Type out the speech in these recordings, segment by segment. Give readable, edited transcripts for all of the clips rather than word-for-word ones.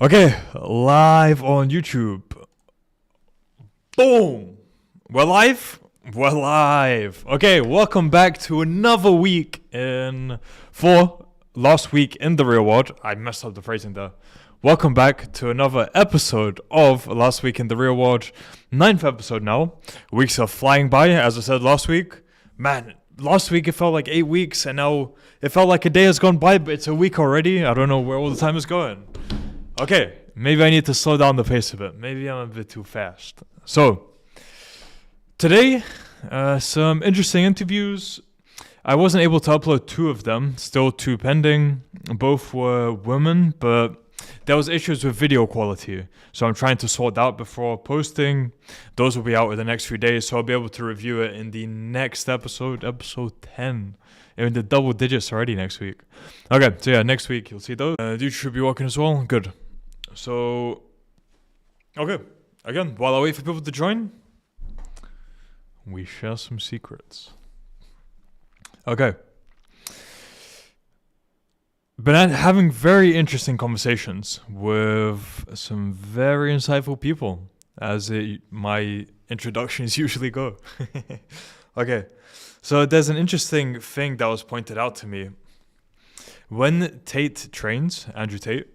Okay, live on YouTube. Boom! We're live? We're live. Okay, welcome back to another week for last week in the real world. I messed up the phrasing there. Welcome back to another episode of Last Week in the Real World. 9th episode now. Weeks are flying by, as I said last week. Man, last week it felt like 8 weeks, and now it felt like a day has gone by, but it's a week already. I don't know where all the time is going. Okay, maybe I need to slow down the pace a bit. Maybe I'm a bit too fast. So, today, some interesting interviews. I wasn't able to upload 2 of them, still 2 pending. Both were women, but there was issues with video quality. So I'm trying to sort out before posting. Those will be out in the next few days, so I'll be able to review it in the next episode 10. In the double digits already next week. Okay, so yeah, next week you'll see those. You should be working as well. Good. So, okay. Again, while I wait for people to join, we share some secrets. Okay. Been having very interesting conversations with some very insightful people, as my introductions usually go. Okay. So there's an interesting thing that was pointed out to me. When Tate trains, Andrew Tate,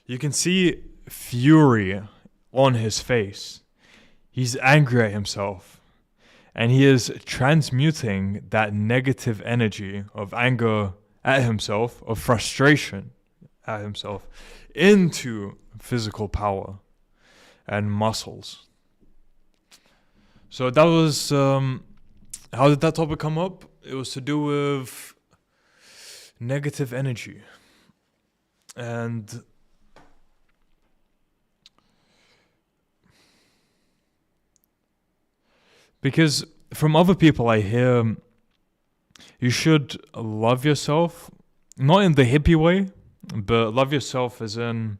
you can see fury on his face. He's angry at himself. And he is transmuting that negative energy of anger at himself, of frustration at himself, into physical power and muscles. So that was... how did that topic come up? It was to do with negative energy. And because from other people I hear you should love yourself, not in the hippie way, but love yourself as in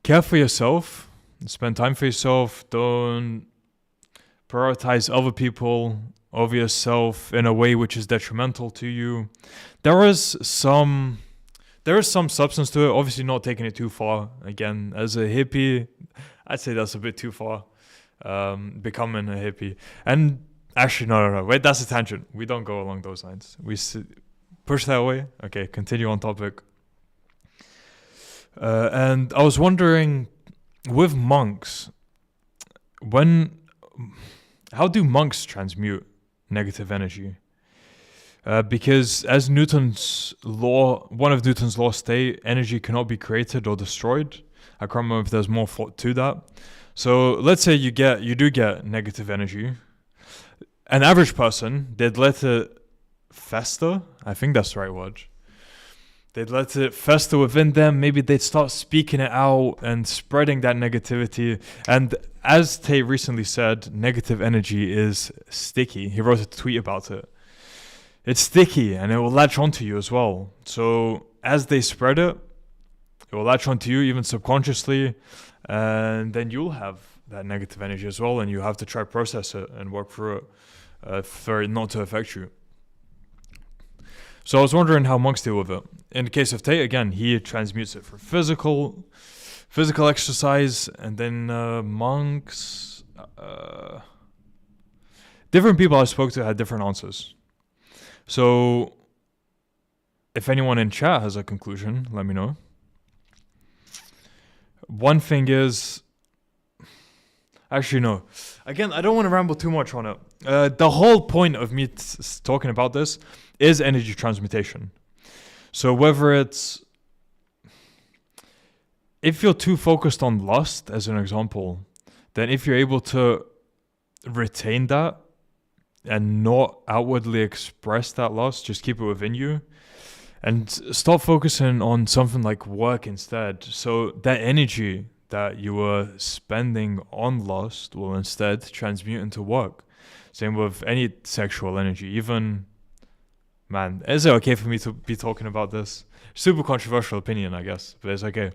care for yourself, spend time for yourself, don't prioritize other people over yourself in a way which is detrimental to you. There is some substance to it, obviously not taking it too far. Again, as a hippie, I'd say that's a bit too far. Becoming a hippie. And actually, no, wait, that's a tangent. We don't go along those lines. We push that away. Okay, continue on topic. And I was wondering, with monks, how do monks transmute negative energy? Because as Newton's law, one of Newton's laws state, energy cannot be created or destroyed. I can't remember if there's more thought to that. So let's say you do get negative energy. An average person, they'd let it fester. I think that's the right word. They'd let it fester within them. Maybe they'd start speaking it out and spreading that negativity. And as Tate recently said, negative energy is sticky. He wrote a tweet about it. It's sticky and it will latch onto you as well. So as they spread it, it will latch onto you even subconsciously. And then you'll have that negative energy as well. And you have to try process it and work through it for it not to affect you. So I was wondering how monks deal with it. In the case of Tate, again, he transmutes it for physical exercise, and then monks, different people I spoke to had different answers. So if anyone in chat has a conclusion, let me know. One thing is, actually no. Again, I don't want to ramble too much on it. The whole point of me talking about this is energy transmutation. So whether it's, if you're too focused on lust, as an example, then if you're able to retain that and not outwardly express that lust, just keep it within you and stop focusing on something like work instead. So that energy that you were spending on lust will instead transmute into work. Same with any sexual energy. Even, man, is it okay for me to be talking about this? Super controversial opinion, I guess, but it's okay.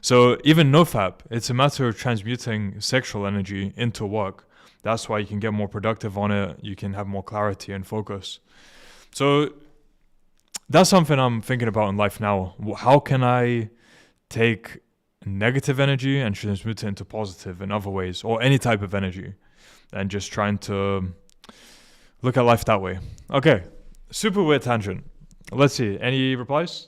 So even nofap, it's a matter of transmuting sexual energy into work. That's why you can get more productive on it. You can have more clarity and focus. So that's something I'm thinking about in life now. How can I take negative energy and transmute it into positive in other ways, or any type of energy, and just trying to look at life that way. Okay, super weird tangent. Let's see, any replies?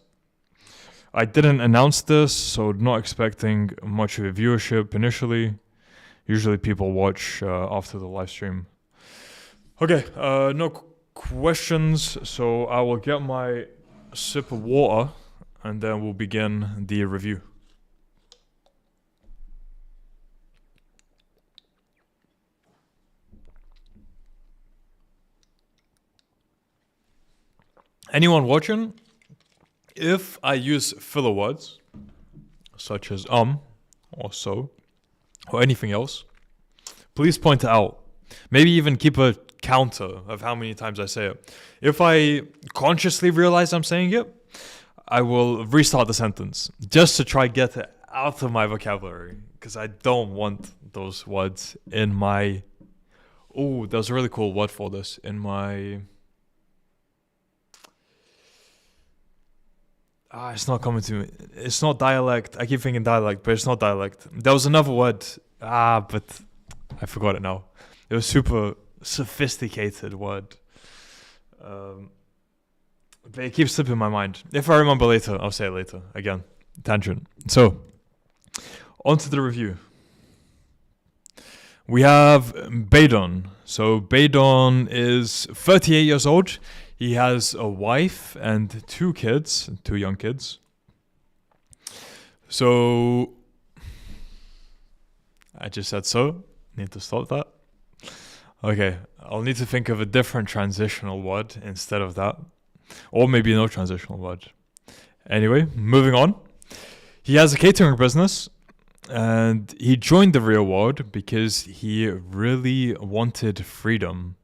I didn't announce this, so not expecting much of a viewership initially. Usually people watch after the live stream. Okay, no questions, so I will get my sip of water and then we'll begin the review. Anyone watching? If I use filler words, such as or so, or anything else, please point it out. Maybe even keep a counter of how many times I say it. If I consciously realize I'm saying it, I will restart the sentence just to try get it out of my vocabulary, because I don't want those words in my... Oh, there's a really cool word for this. In my... it's not coming to me. It's not dialect. I keep thinking dialect, but it's not dialect. There was another word. But I forgot it now. It was super sophisticated word. But it keeps slipping my mind. If I remember later, I'll say it later. Again, tangent. So, on to the review. We have Baydon. So, Baydon is 38 years old. He has a wife and two young kids. So, I just said so. Need to stop that. Okay, I'll need to think of a different transitional word instead of that. Or maybe no transitional word. Anyway, moving on. He has a catering business. And he joined the real world because he really wanted freedom.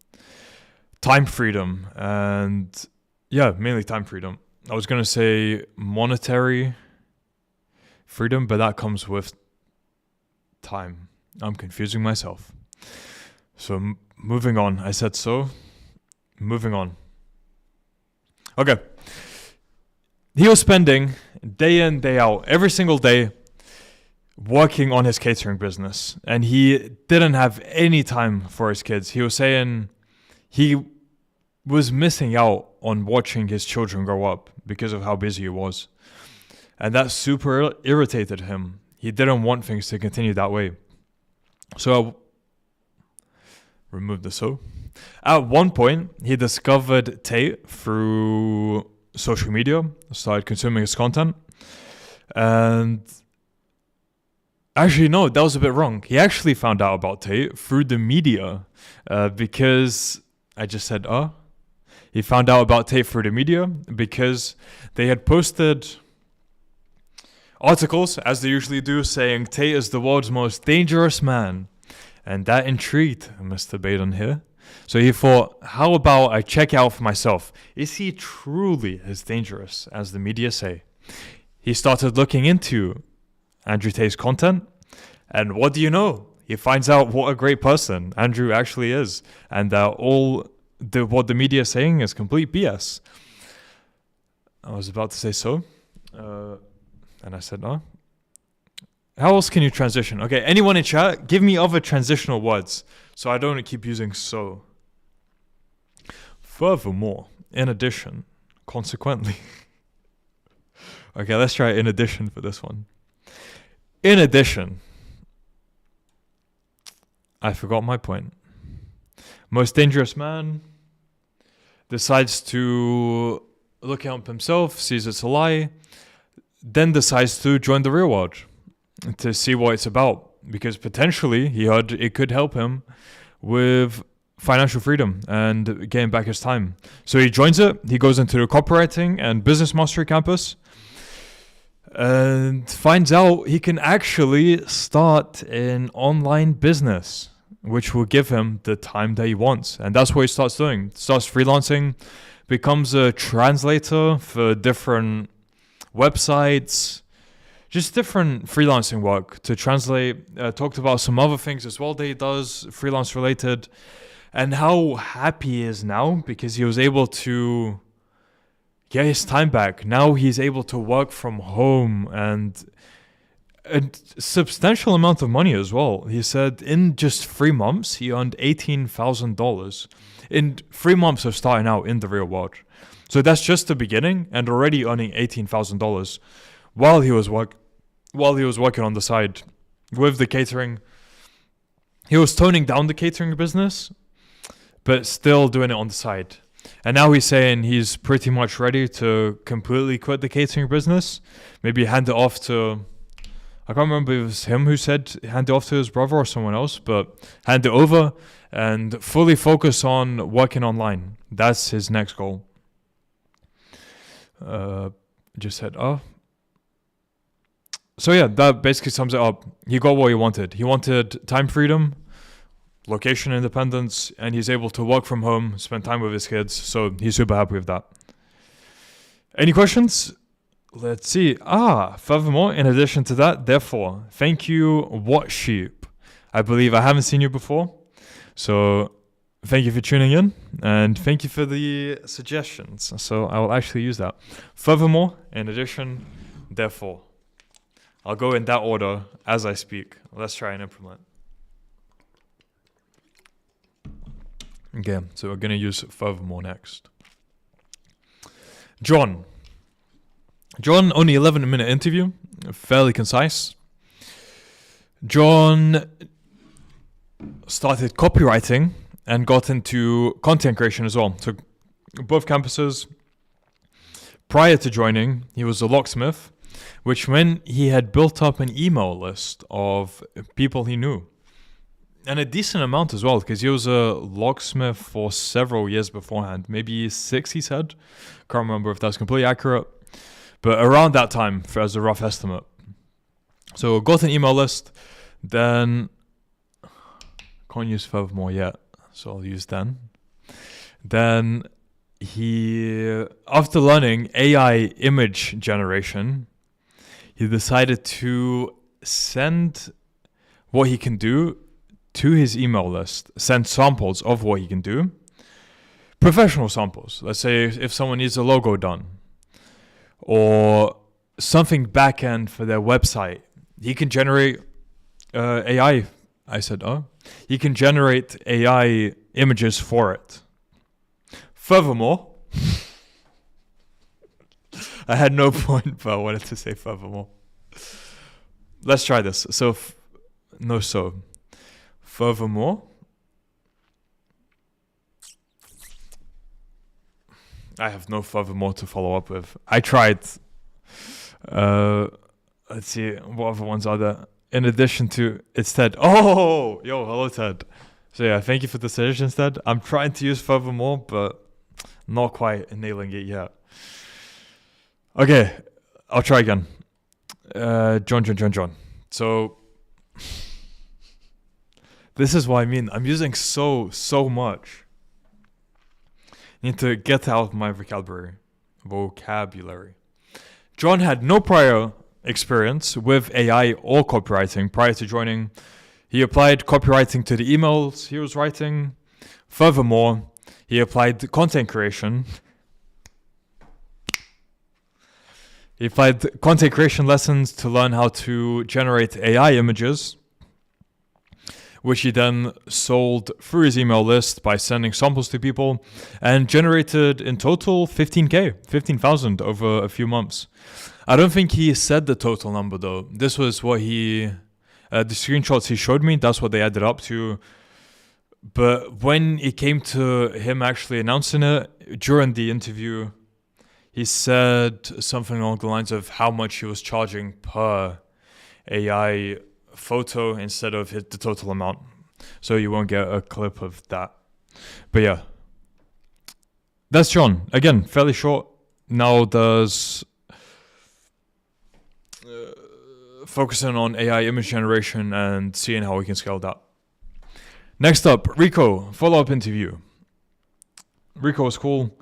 Time freedom, and yeah, mainly time freedom. I was going to say monetary freedom, but that comes with time. I'm confusing myself. So moving on. I said so. Moving on. Okay. He was spending day in, day out, every single day, working on his catering business. And he didn't have any time for his kids. He was saying he was missing out on watching his children grow up because of how busy he was. And that super irritated him. He didn't want things to continue that way. So I removed the so. At one point, he discovered Tate through social media, started consuming his content. And actually, no, that was a bit wrong. He actually found out about Tate through the media because I just said, He found out about Tate through the media because they had posted articles, as they usually do, saying Tate is the world's most dangerous man. And that intrigued Mr. Baydon here. So he thought, how about I check out for myself? Is he truly as dangerous as the media say? He started looking into Andrew Tate's content. And what do you know? He finds out what a great person Andrew actually is. And that what the media is saying is complete BS. I was about to say so. And I said, no. How else can you transition? Okay, anyone in chat, give me other transitional words so I don't keep using so. Furthermore, in addition, consequently. Okay, let's try in addition for this one. In addition, I forgot my point. Most dangerous man decides to look out himself, sees it's a lie, then decides to join the real world to see what it's about, because potentially he heard it could help him with financial freedom and getting back his time. So he joins it. He goes into the copywriting and business mastery campus and finds out he can actually start an online business, which will give him the time that he wants. And that's what he starts doing. Starts freelancing, becomes a translator for different websites, just different freelancing work to translate. Talked about some other things as well that he does, freelance related, and how happy he is now because he was able to get his time back. Now he's able to work from home and a substantial amount of money as well. He said in just 3 months, he earned $18,000 in 3 months of starting out in the real world. So that's just the beginning, and already earning $18,000 while he was working on the side with the catering. He was toning down the catering business, but still doing it on the side. And now he's saying he's pretty much ready to completely quit the catering business. Maybe hand it off to, I can't remember if it was him who said hand it off to his brother or someone else, but hand it over and fully focus on working online. That's his next goal. Just said, oh. So yeah, that basically sums it up. He got what he wanted. He wanted time freedom, location independence, and he's able to work from home, spend time with his kids. So he's super happy with that. Any questions? Let's see. Furthermore, in addition to that, therefore, thank you, What Sheep. I believe I haven't seen you before. So thank you for tuning in, and thank you for the suggestions. So I will actually use that. Furthermore, in addition, therefore. I'll go in that order as I speak. Let's try and implement. Okay, so we're going to use furthermore next. John, only 11-minute interview, fairly concise. John started copywriting and got into content creation as well. So both campuses. Prior to joining, he was a locksmith, which meant he had built up an email list of people he knew. And a decent amount as well, because he was a locksmith for several years beforehand. Maybe 6, he said. Can't remember if that's completely accurate. But around that time, as a rough estimate. So got an email list. Then, can't use furthermore yet, so I'll use then. Then he, after learning AI image generation, he decided to send what he can do to his email list, send samples of what he can do, professional samples. Let's say if someone needs a logo done or something back end for their website, he can generate AI. I said, he can generate AI images for it. Furthermore, I had no point, but I wanted to say furthermore. Let's try this. Furthermore, I have no furthermore to follow up with. I tried. Let's see, what other ones are there? In addition to, it's Ted. Oh, yo, hello, Ted. So yeah, thank you for the suggestions, Ted. I'm trying to use furthermore, but not quite nailing it yet. Okay, I'll try again. John. So, this is what I mean. I'm using so much. Need to get out my vocabulary. John had no prior experience with AI or copywriting prior to joining. He applied copywriting to the emails he was writing. Furthermore, he applied content creation. He applied content creation lessons to learn how to generate AI images, which he then sold through his email list by sending samples to people, and generated in total 15,000 over a few months. I don't think he said the total number though. This was what the screenshots he showed me, that's what they added up to. But when it came to him actually announcing it during the interview, he said something along the lines of how much he was charging per AI photo instead of the total amount. So you won't get a clip of that. But yeah, that's John. Again, fairly short. Now there's focusing on AI image generation and seeing how we can scale that. Next up, Rico, follow-up interview. Rico was cool.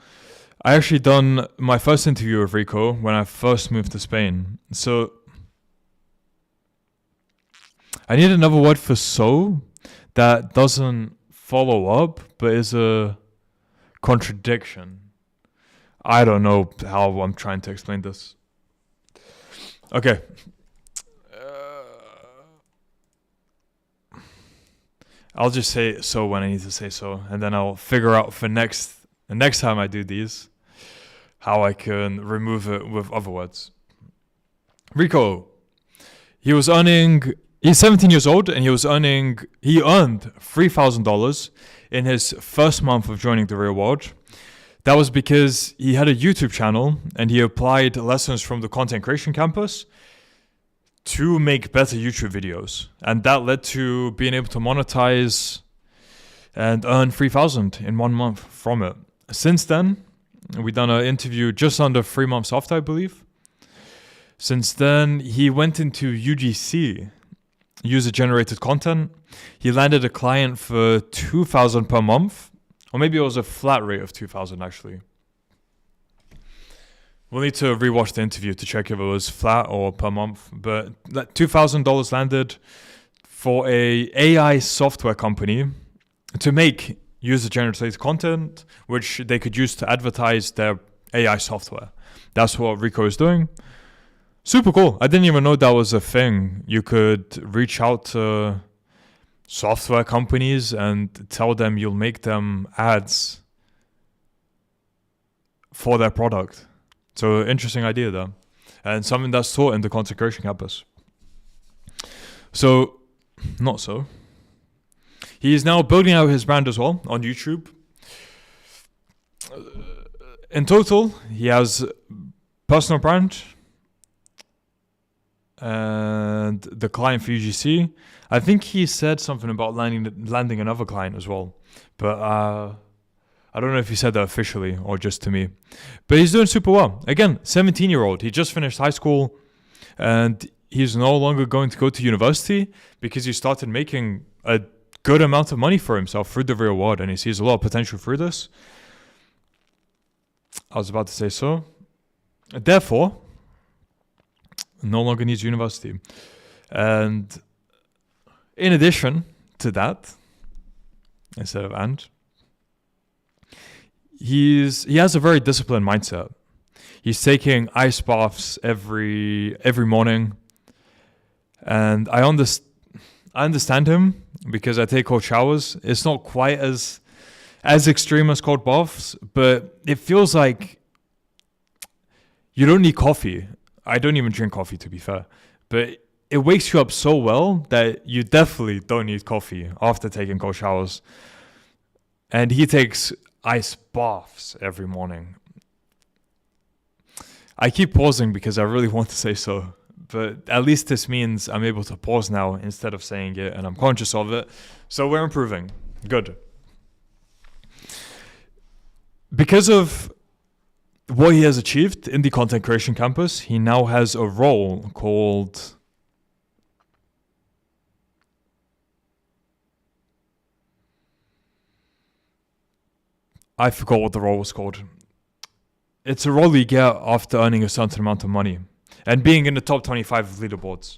I actually done my first interview with Rico when I first moved to Spain. So I need another word for so that doesn't follow up, but is a contradiction. I don't know how I'm trying to explain this. Okay. I'll just say so when I need to say so, and then I'll figure out for the next time I do these how I can remove it with other words. Rico, he's 17 years old, and he earned $3,000 in his first month of joining the real world. That was because he had a YouTube channel and he applied lessons from the Content Creation Campus to make better YouTube videos. And that led to being able to monetize and earn $3,000 in 1 month from it. Since then, we've done an interview just under 3 months after, I believe. Since then, he went into UGC, user-generated content. He landed a client for $2,000 per month. Or maybe it was a flat rate of $2,000 actually. We'll need to rewatch the interview to check if it was flat or per month. But that $2,000 landed for a AI software company to make user-generated content, which they could use to advertise their AI software. That's what Rico is doing. Super cool. I didn't even know that was a thing. You could reach out to software companies and tell them you'll make them ads for their product. So interesting idea there. And something that's taught in the Content Creation Campus. So, not so. He is now building out his brand as well on YouTube. In total, he has personal brand and the client for UGC. I think he said something about landing another client as well. But I don't know if he said that officially or just to me. But he's doing super well. Again, 17-year-old. He just finished high school and he's no longer going to go to university because he started making a good amount of money for himself through the real world, and he sees a lot of potential through this. I was about to say so. Therefore, no longer needs university. And in addition to that, instead of he has a very disciplined mindset. He's taking ice baths every morning, and I understand him because I take cold showers. It's not quite as extreme as cold baths, but it feels like you don't need coffee. I don't even drink coffee, to be fair, but it wakes you up so well that you definitely don't need coffee after taking cold showers. And he takes ice baths every morning. I keep pausing because I really want to say so, but at least this means I'm able to pause now instead of saying it, and I'm conscious of it. So we're improving. Good. Because of what he has achieved in the Content Creation Campus, he now has a role called I forgot what the role was called. It's a role you get after earning a certain amount of money and being in the top 25 of leaderboards.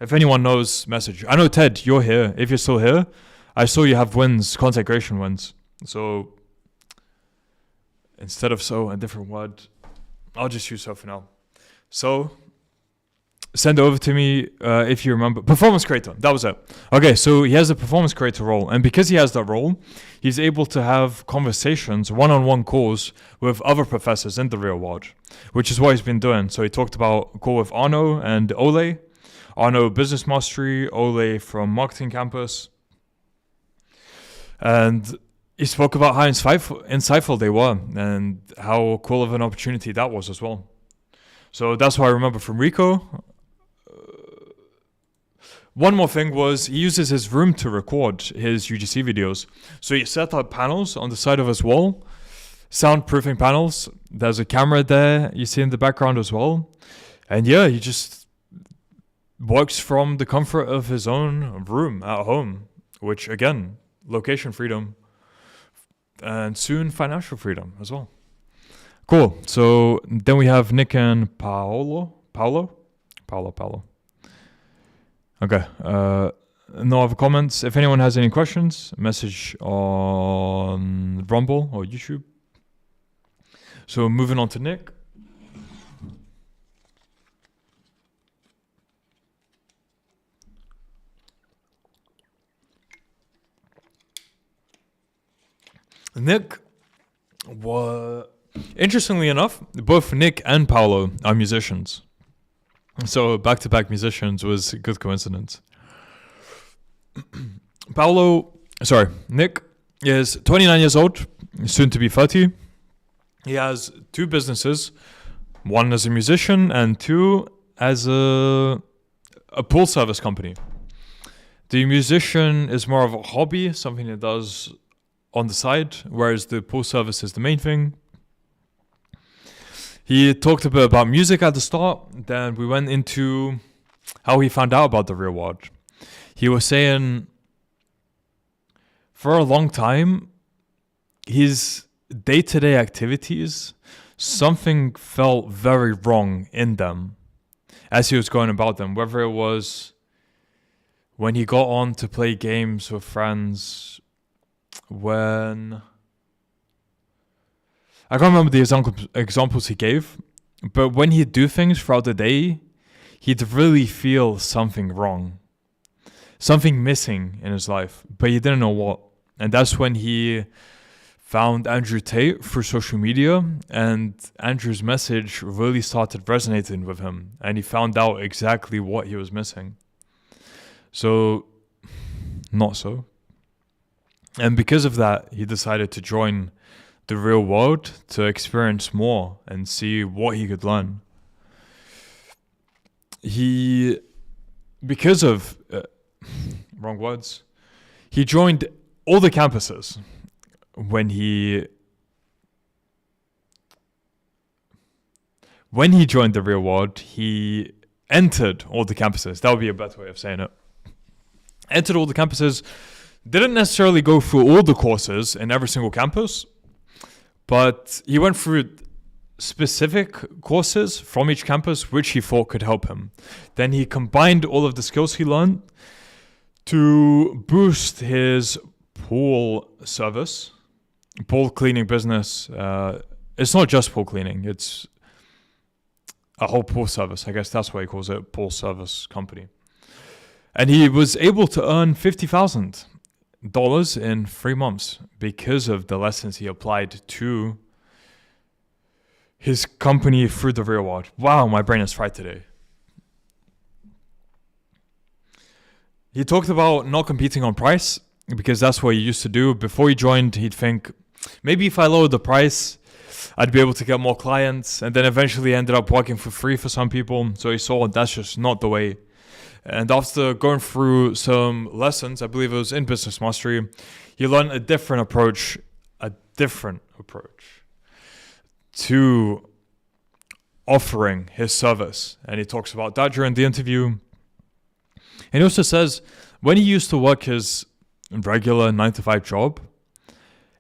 If anyone knows, message. I know, Ted, you're here. If you're still here, I saw you have wins, content creation wins. So instead of so, a different word, I'll just use so for now. So send it over to me if you remember. Performance creator, that was it. Okay, so he has a performance creator role. And because he has that role, he's able to have conversations, one-on-one calls with other professors in the real world, which is what he's been doing. So he talked about a call with Arno and Ole. Arno, Business Mastery, Ole from Marketing Campus. And he spoke about how insightful they were and how cool of an opportunity that was as well. So that's what I remember from Rico. One more thing was he uses his room to record his UGC videos. So he set up panels on the side of his wall, soundproofing panels. There's a camera there you see in the background as well. And yeah, he just works from the comfort of his own room at home, which again, location freedom and soon financial freedom as well. Cool. So then we have Nick and Paolo. Okay. No other comments. If anyone has any questions, message on Rumble or YouTube. So moving on to Nick. Nick was, interestingly enough, both Nick and Paolo are musicians. So back-to-back musicians was a good coincidence. Nick is 29 years old, soon to be 30. He has two businesses, one as a musician and two as a pool service company. The musician is more of a hobby, something he does on the side, whereas the pool service is the main thing. He talked a bit about music at the start, then we went into how he found out about the real world. He was saying for a long time, his day-to-day activities, something felt very wrong in them as he was going about them, whether it was when he got on to play games with friends, when... I can't remember the examples he gave, but when he'd do things throughout the day, he'd really feel something wrong. Something missing in his life, but he didn't know what. And that's when he found Andrew Tate through social media, and Andrew's message really started resonating with him, and he found out exactly what he was missing. So, not so. And because of that, he decided to join the real world to experience more and see what he could learn. He joined all the campuses when he joined the real world. He entered all the campuses. That would be a better way of saying it. Entered all the campuses, didn't necessarily go through all the courses in every single campus, but he went through specific courses from each campus which he thought could help him. Then he combined all of the skills he learned to boost his pool service, pool cleaning business. It's not just pool cleaning, it's a whole pool service. I guess that's why he calls it pool service company. And he was able to earn $50,000 in 3 months because of the lessons he applied to his company through the real world. Wow, my brain is fried today. He talked about not competing on price, because that's what he used to do. Before he joined, he'd think, maybe if I lowered the price, I'd be able to get more clients, and then eventually ended up working for free for some people. So he saw that's just not the way. And after going through some lessons, I believe it was in Business Mastery, he learned a different approach to offering his service. And he talks about that during the interview. And he also says when he used to work his regular 9-to-5 job,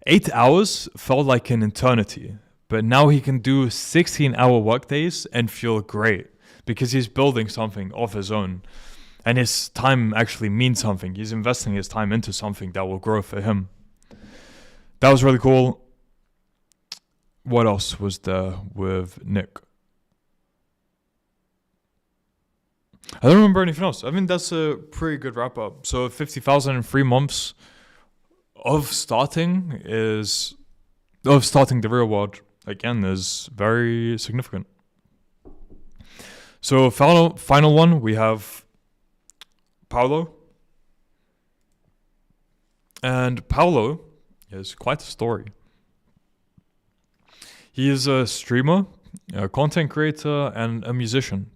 8 hours felt like an eternity. But now he can do 16-hour workdays and feel great because he's building something of his own. And his time actually means something. He's investing his time into something that will grow for him. That was really cool. What else was there with Nick? I don't remember anything else. I mean, that's a pretty good wrap up. So 50,000 in 3 months of starting the real world, again, is very significant. So final one, we have Paolo. And Paolo is quite a story. He is a streamer, a content creator, and a musician.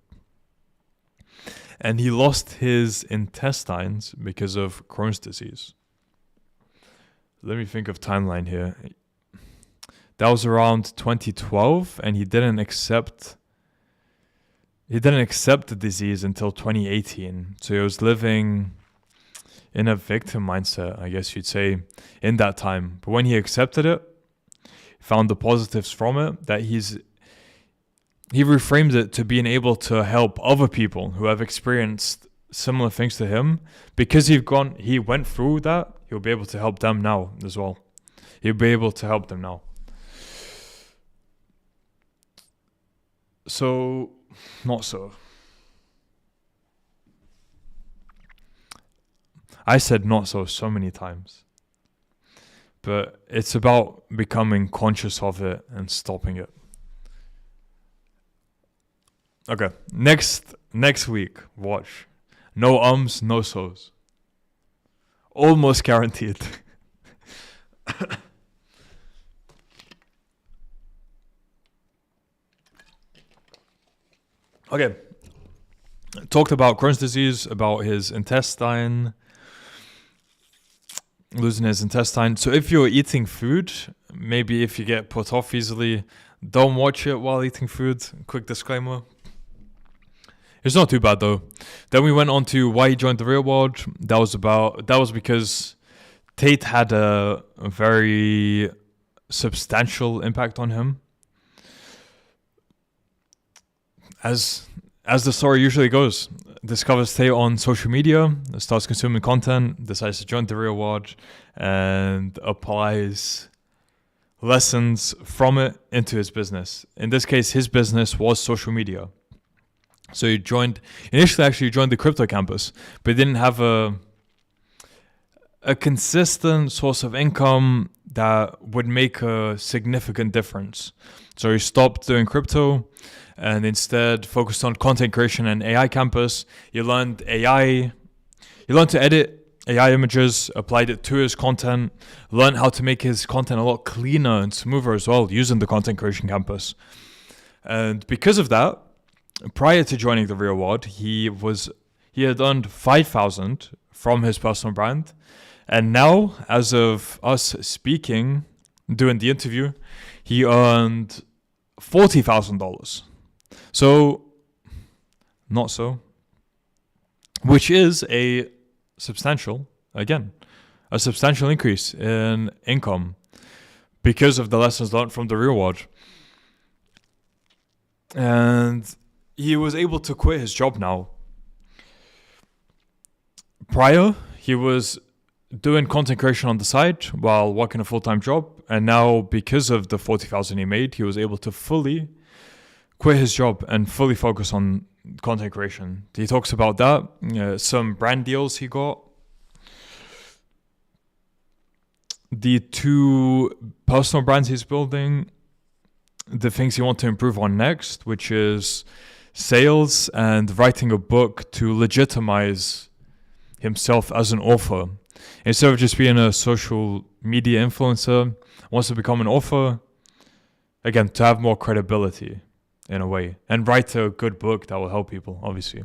And he lost his intestines because of Crohn's disease. Let me think of timeline here. That was around 2012, and he didn't accept the disease until 2018. So he was living in a victim mindset, I guess you'd say, in that time. But when he accepted it, found the positives from it, that he reframed it to being able to help other people who have experienced similar things to him. Because he went through that, he'll be able to help them now as well. He'll be able to help them now. So, not so. I said not so many times. but it's about becoming conscious of it and stopping it. Okay, next week, watch. No ums, no so's. Almost guaranteed. Okay, talked about Crohn's disease, about his intestine, losing his intestine. So if you're eating food, maybe if you get put off easily, don't watch it while eating food. Quick disclaimer. It's not too bad though. Then we went on to why he joined the real world. That was because Tate had a very substantial impact on him. As the story usually goes, discovers Tate on social media, starts consuming content, decides to join the real world, and applies lessons from it into his business. In this case, his business was social media. So he joined the crypto campus, but he didn't have a consistent source of income that would make a significant difference. So he stopped doing crypto and instead focused on content creation and AI campus. He learned AI. He learned to edit AI images, applied it to his content, learned how to make his content a lot cleaner and smoother as well using the content creation campus. And because of that, prior to joining the real world, he had earned 5,000 from his personal brand. And now, as of us speaking, doing the interview, he earned $40,000. So, not so. Which is a substantial increase in income because of the lessons learned from the real world. And he was able to quit his job now. Prior, he was doing content creation on the side while working a full-time job, and now because of the 40,000 he made, he was able to fully quit his job and fully focus on content creation. He talks about that, some brand deals he got, the 2 personal brands he's building, the things he wants to improve on next, which is sales and writing a book to legitimize himself as an author. Instead of just being a social media influencer, wants to become an author, again, to have more credibility in a way, and write a good book that will help people, obviously.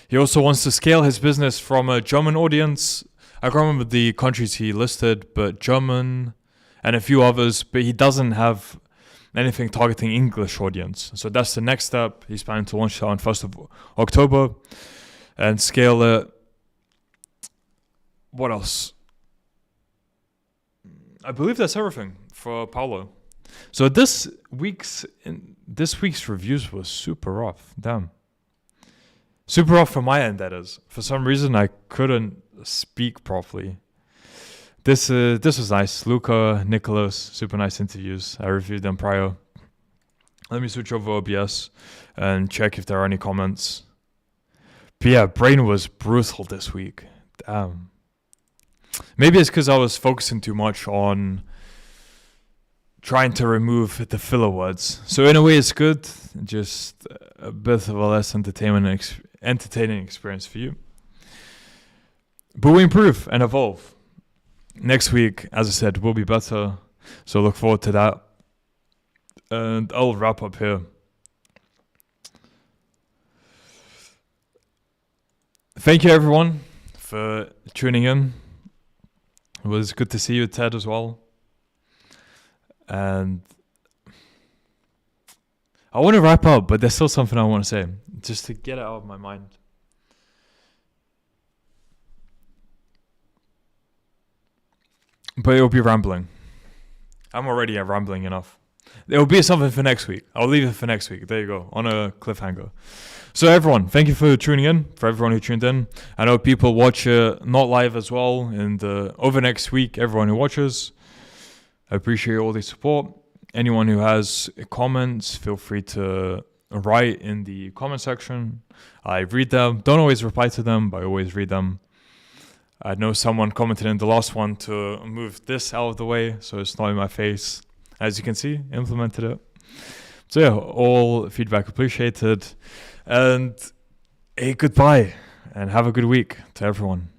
He also wants to scale his business from a German audience. I can't remember the countries he listed, but German and a few others, but he doesn't have anything targeting English audience. So that's the next step. He's planning to launch that on 1st of October and scale it. What else? I believe that's everything for Paulo. So this week's reviews was super rough. Damn. Super rough from my end, that is. For some reason, I couldn't speak properly. This was nice. Luca, Nicholas, super nice interviews. I reviewed them prior. Let me switch over OBS and check if there are any comments. But yeah, Brain was brutal this week. Damn. Maybe it's because I was focusing too much on trying to remove the filler words. So in a way, it's good. Just a bit of a less entertaining experience for you. But we improve and evolve. Next week, as I said, will be better. So look forward to that. And I'll wrap up here. Thank you, everyone, for tuning in. It was good to see you, Ted, as well. And I want to wrap up, but there's still something I want to say, just to get it out of my mind. But it'll be rambling. I'm already rambling enough. It'll be something for next week. I'll leave it for next week. There you go, on a cliffhanger. So everyone, thank you for tuning in, for everyone who tuned in. I know people watch not live as well, and over next week, everyone who watches. I appreciate all the support. Anyone who has comments, feel free to write in the comment section. I read them. Don't always reply to them, but I always read them. I know someone commented in the last one to move this out of the way so it's not in my face. As you can see, implemented it. So yeah, all feedback appreciated. And goodbye and have a good week to everyone.